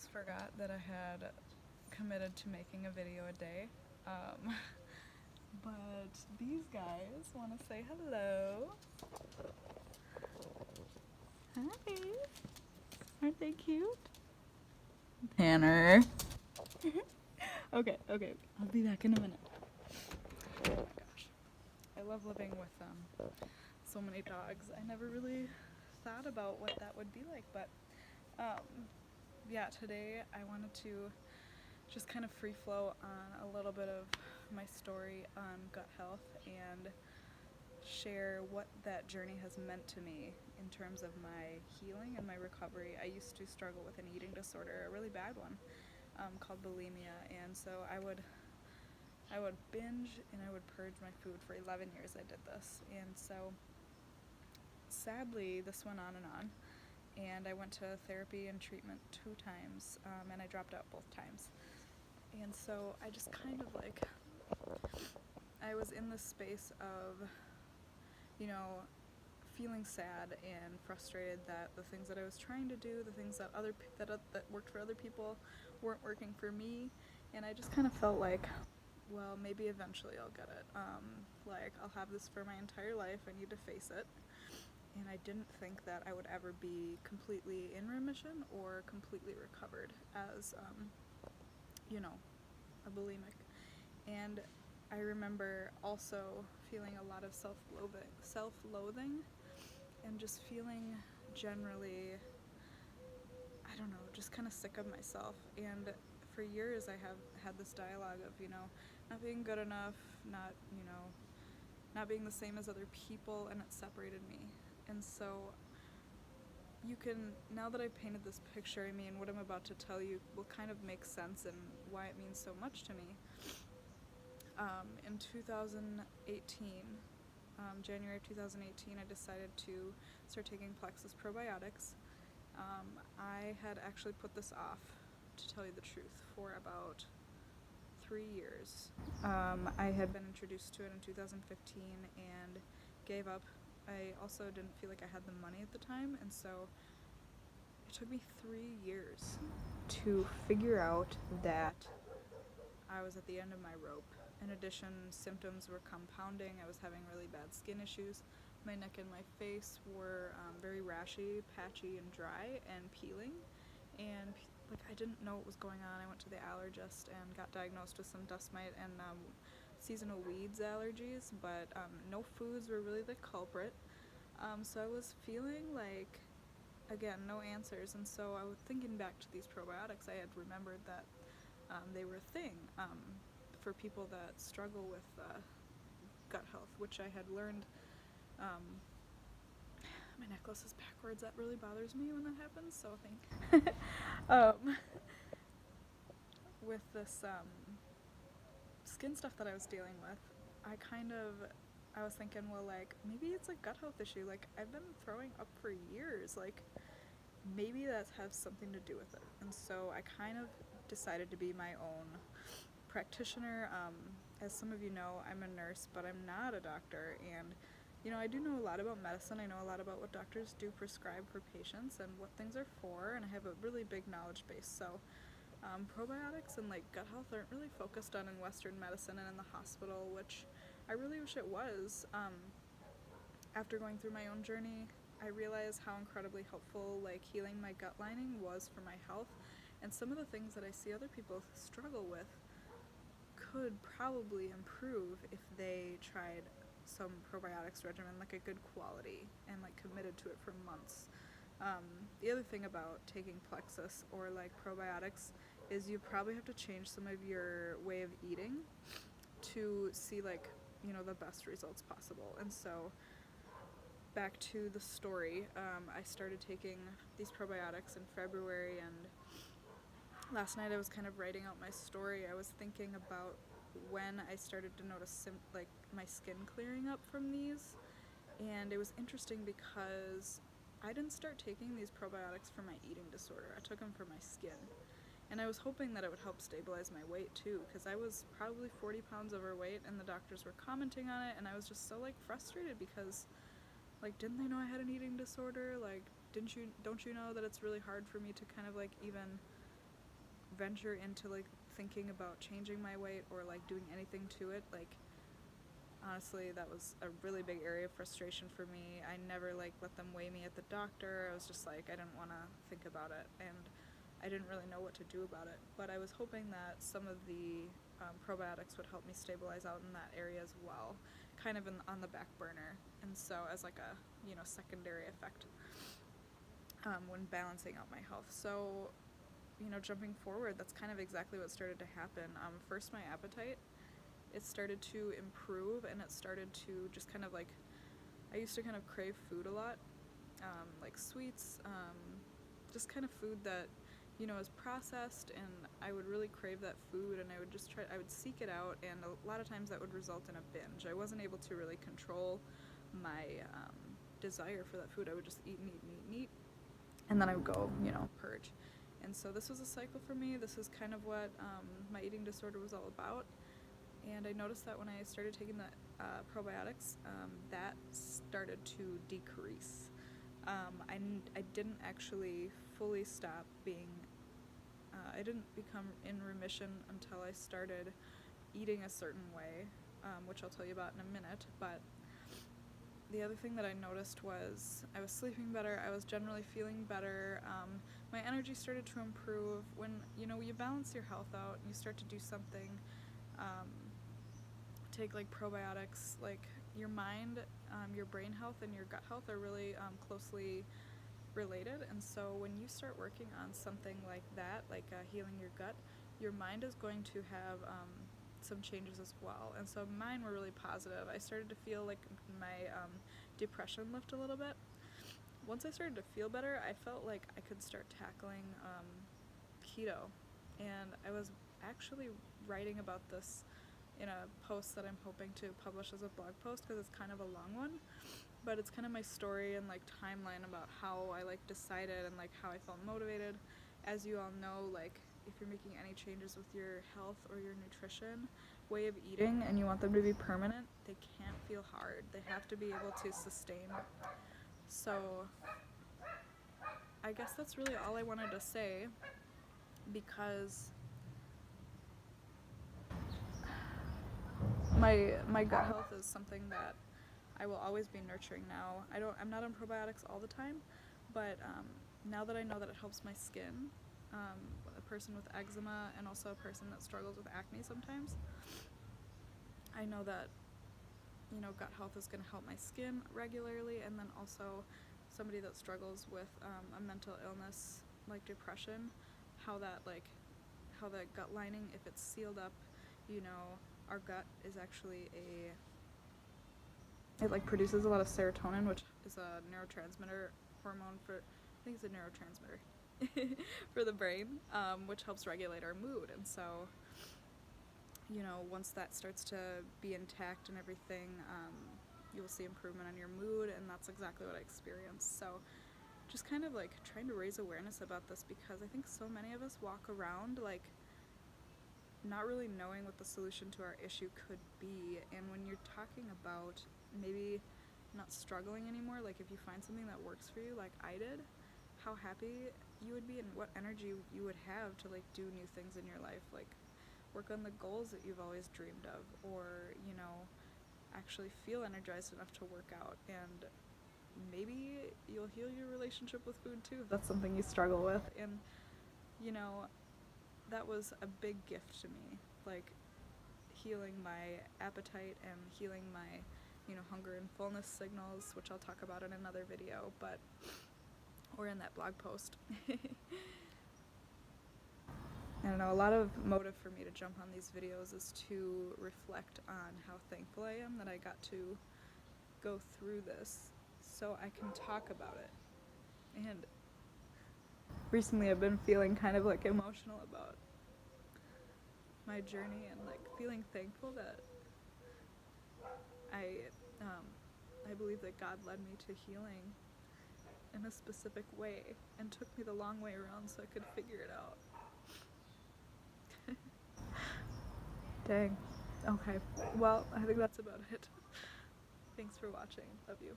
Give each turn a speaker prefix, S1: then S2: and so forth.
S1: almost forgot that I had committed to making a video a day. But these guys want to say hello. Hi. Aren't they cute? Tanner. Okay. I'll be back in a minute. Oh my gosh. I love living with so many dogs. I never really thought about what that would be like, but yeah, today I wanted to just kind of free flow on a little bit of my story on gut health and share what that journey has meant to me in terms of my healing and my recovery. I used to struggle with an eating disorder, a really bad one, called bulimia, and so I would binge and I would purge my food. For 11 years I did this, and so sadly this went on, and I went to therapy and treatment 2 times, and I dropped out both times. And so I just kind of I was in this space of, feeling sad and frustrated that the things that I was trying to do, the things that that worked for other people, weren't working for me. And I just kind of felt like, well, maybe eventually I'll get it. I'll have this for my entire life. I need to face it. And I didn't think that I would ever be completely in remission or completely recovered as, a bulimic. And I remember also feeling a lot of self-loathing, and just feeling generally, I don't know, just kind of sick of myself. And for years I have had this dialogue of, not being good enough, not being the same as other people, and it separated me. And so now that I've painted this picture, what I'm about to tell you will kind of make sense and why it means so much to me. In 2018, January of 2018, I decided to start taking Plexus probiotics. I had actually put this off, to tell you the truth, for about 3 years. I had been introduced to it in 2015 and gave up. I also didn't feel like I had the money at the time, and so it took me 3 years to figure out that I was at the end of my rope. In addition, symptoms were compounding. I was having really bad skin issues. My neck and my face were very rashy, patchy, and dry, and peeling. And I didn't know what was going on. I went to the allergist and got diagnosed with some dust mite and seasonal weeds allergies, but no foods were really the culprit. So I was feeling again, no answers. And so I was thinking back to these probiotics. I had remembered that they were a thing for people that struggle with gut health, which I had learned. My necklace is backwards. That really bothers me when that happens, so with this skin stuff that I was dealing with, I was thinking, well, maybe it's a gut health issue. I've been throwing up for years. Maybe that has something to do with it. And so I kind of decided to be my own practitioner. As some of you know, I'm a nurse, but I'm not a doctor, and I do know a lot about medicine. I know a lot about what doctors do prescribe for patients and what things are for, and I have a really big knowledge base. So probiotics and gut health aren't really focused on in Western medicine and in the hospital, which I really wish it was. After going through my own journey, I realized how incredibly helpful healing my gut lining was for my health, and some of the things that I see other people struggle with could probably improve if they tried some probiotics regimen, a good quality, and committed to it for months. The other thing about taking Plexus or probiotics is you probably have to change some of your way of eating to see the best results possible. And so back to the story, I started taking these probiotics in February, and last night I was kind of writing out my story. I was thinking about when I started to notice my skin clearing up from these, and it was interesting because I didn't start taking these probiotics for my eating disorder. I took them for my skin, and I was hoping that it would help stabilize my weight too, because I was probably 40 pounds overweight, and the doctors were commenting on it, and I was just so frustrated because didn't they know I had an eating disorder? Don't you know that it's really hard for me to kind of even venture into like thinking about changing my weight or like doing anything to it. Like honestly, that was a really big area of frustration for me. I never like let them weigh me at the doctor. I was just like, I didn't want to think about it, and I didn't really know what to do about it. But I was hoping that some of the probiotics would help me stabilize out in that area as well, kind of on the back burner, and so as like a secondary effect when balancing out my health. So jumping forward, that's kind of exactly what started to happen. First, my appetite, it started to improve, and it started to just kind of like, I used to kind of crave food a lot, like sweets, just kind of food that is processed, and I would really crave that food, and I would seek it out, and a lot of times that would result in a binge. I wasn't able to really control my desire for that food. I would just eat, and then I would go, purge. And so this was a cycle for me. This is kind of what my eating disorder was all about. And I noticed that when I started taking the probiotics, that started to decrease. I didn't actually fully stop being, I didn't become in remission until I started eating a certain way, which I'll tell you about in a minute. But the other thing that I noticed was I was sleeping better, I was generally feeling better, my energy started to improve. When you balance your health out and you start to do something, take like probiotics, like your mind, your brain health and your gut health are really closely related, and so when you start working on something like that, like healing your gut, your mind is going to have some changes as well. And so mine were really positive. I started to feel like my depression lift a little bit. Once I started to feel better, I felt like I could start tackling keto, and I was actually writing about this in a post that I'm hoping to publish as a blog post, because it's kind of a long one, but it's kind of my story and like timeline about how I like decided and like how I felt motivated. As you all know, like if you're making any changes with your health or your nutrition, way of eating, and you want them to be permanent, they can't feel hard. They have to be able to sustain. So I guess that's really all I wanted to say, because my gut health is something that I will always be nurturing now. I'm not on probiotics all the time, but now that I know that it helps my skin, a person with eczema and also a person that struggles with acne sometimes, I know that gut health is going to help my skin regularly, and then also somebody that struggles with a mental illness like depression, how that gut lining, if it's sealed up, our gut is actually it like produces a lot of serotonin, which is a neurotransmitter hormone I think it's a neurotransmitter for the brain, which helps regulate our mood. And so once that starts to be intact and everything, you will see improvement on your mood, and that's exactly what I experienced. So just kind of like trying to raise awareness about this, because I think so many of us walk around like not really knowing what the solution to our issue could be. And when you're talking about maybe not struggling anymore, like if you find something that works for you like I did, how happy you would be and what energy you would have to like do new things in your life, like work on the goals that you've always dreamed of, or actually feel energized enough to work out. And maybe you'll heal your relationship with food too if that's something you struggle with. And that was a big gift to me, like healing my appetite and healing my hunger and fullness signals, which I'll talk about in another video, or in that blog post. I don't know, a lot of motive for me to jump on these videos is to reflect on how thankful I am that I got to go through this so I can talk about it. And recently I've been feeling kind of like emotional about my journey, and like feeling thankful that I believe that God led me to healing in a specific way and took me the long way around so I could figure it out. Dang. Okay. Well, I think that's about it. Thanks for watching. Love you.